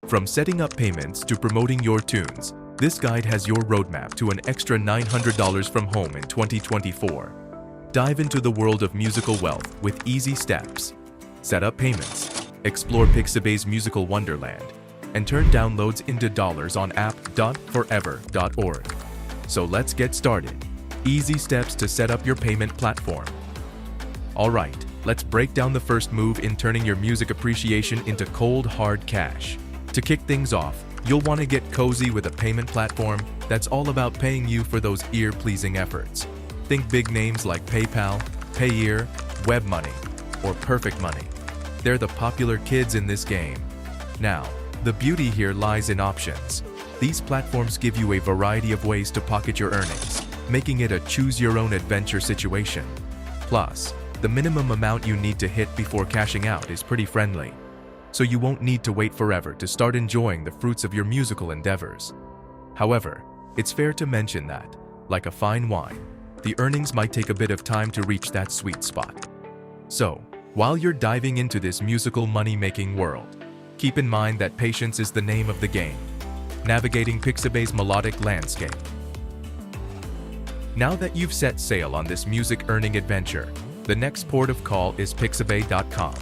From setting up payments to promoting your tunes, this guide has your roadmap to an extra $900 from home in 2024. Dive into the world of musical wealth with easy steps. Set up payments, explore Pixabay's musical wonderland, and turn downloads into dollars on app.forever.org. So let's get started. Easy steps to set up your payment platform. Alright, let's break down the first move in turning your music appreciation into cold, hard cash. To kick things off, you'll want to get cozy with a payment platform that's all about paying you for those ear-pleasing efforts. Think big names like PayPal, Payeer, WebMoney, or Perfect Money. They're the popular kids in this game. Now, the beauty here lies in options. These platforms give you a variety of ways to pocket your earnings, making it a choose-your-own-adventure situation. Plus, the minimum amount you need to hit before cashing out is pretty friendly, so you won't need to wait forever to start enjoying the fruits of your musical endeavors. However, it's fair to mention that, like a fine wine, the earnings might take a bit of time to reach that sweet spot. So, while you're diving into this musical money-making world, keep in mind that patience is the name of the game, navigating Pixabay's melodic landscape. Now that you've set sail on this music-earning adventure, the next port of call is Pixabay.com,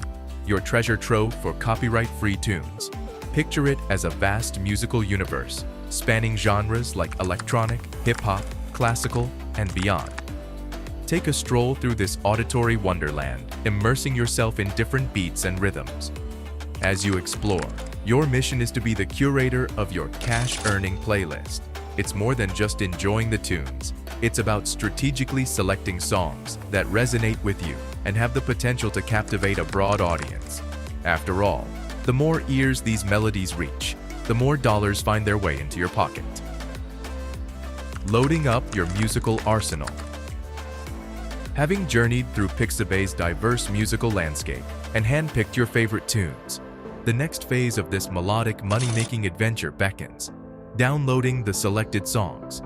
your treasure trove for copyright-free tunes. Picture it as a vast musical universe, spanning genres like electronic, hip-hop, classical, and beyond. Take a stroll through this auditory wonderland, immersing yourself in different beats and rhythms. As you explore, your mission is to be the curator of your cash-earning playlist. It's more than just enjoying the tunes. It's about strategically selecting songs that resonate with you and have the potential to captivate a broad audience. After all, the more ears these melodies reach, the more dollars find their way into your pocket. Loading up your musical arsenal. Having journeyed through Pixabay's diverse musical landscape and handpicked your favorite tunes, the next phase of this melodic money-making adventure beckons, downloading the selected songs.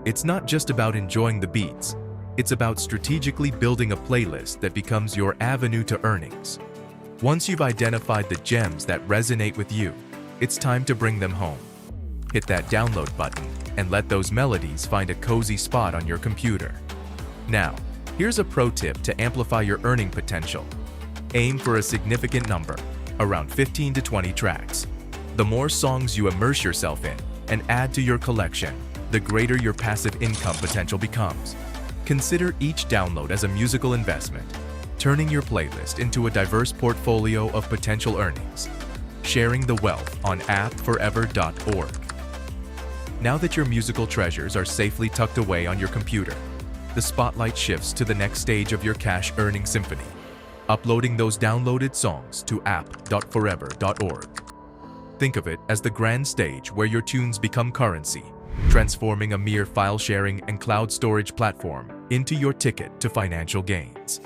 It's not just about enjoying the beats, it's about strategically building a playlist that becomes your avenue to earnings. Once you've identified the gems that resonate with you, it's time to bring them home. Hit that download button and let those melodies find a cozy spot on your computer. Now, here's a pro tip to amplify your earning potential. Aim for a significant number, around 15 to 20 tracks. The more songs you immerse yourself in and add to your collection, the greater your passive income potential becomes. Consider each download as a musical investment, turning your playlist into a diverse portfolio of potential earnings. Sharing the wealth on app.forever.org. Now that your musical treasures are safely tucked away on your computer, the spotlight shifts to the next stage of your cash-earning symphony, uploading those downloaded songs to app.forever.org. Think of it as the grand stage where your tunes become currency, transforming a mere file-sharing and cloud storage platform into your ticket to financial gains.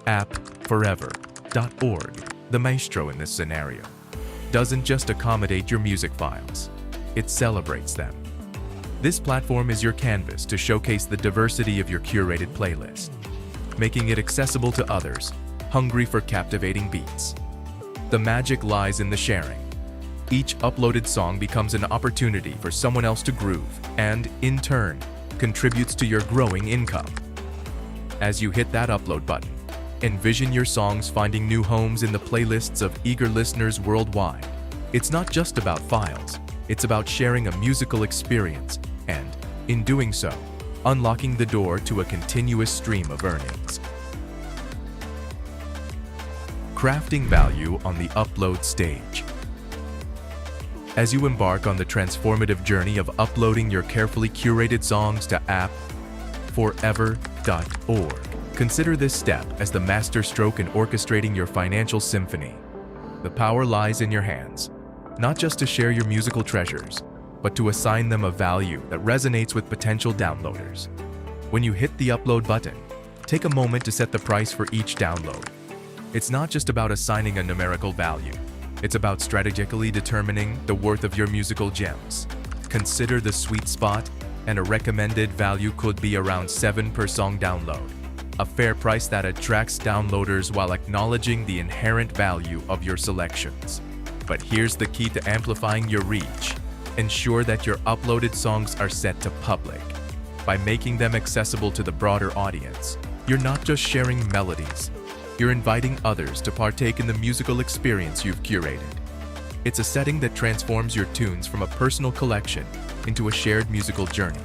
app.forever.org, the maestro in this scenario, doesn't just accommodate your music files, it celebrates them. This platform is your canvas to showcase the diversity of your curated playlist, making it accessible to others hungry for captivating beats. The magic lies in the sharing. Each uploaded song becomes an opportunity for someone else to groove and, in turn, contributes to your growing income. As you hit that upload button, envision your songs finding new homes in the playlists of eager listeners worldwide. It's not just about files, it's about sharing a musical experience and, in doing so, unlocking the door to a continuous stream of earnings. Crafting value on the upload stage. As you embark on the transformative journey of uploading your carefully curated songs to app.forever.org, consider this step as the masterstroke in orchestrating your financial symphony. The power lies in your hands, not just to share your musical treasures, but to assign them a value that resonates with potential downloaders. When you hit the upload button, take a moment to set the price for each download. It's not just about assigning a numerical value. It's about strategically determining the worth of your musical gems. Consider the sweet spot, and a recommended value could be around $7 per song download, a fair price that attracts downloaders while acknowledging the inherent value of your selections. But here's the key to amplifying your reach. Ensure that your uploaded songs are set to public. By making them accessible to the broader audience, you're not just sharing melodies, you're inviting others to partake in the musical experience you've curated. It's a setting that transforms your tunes from a personal collection into a shared musical journey.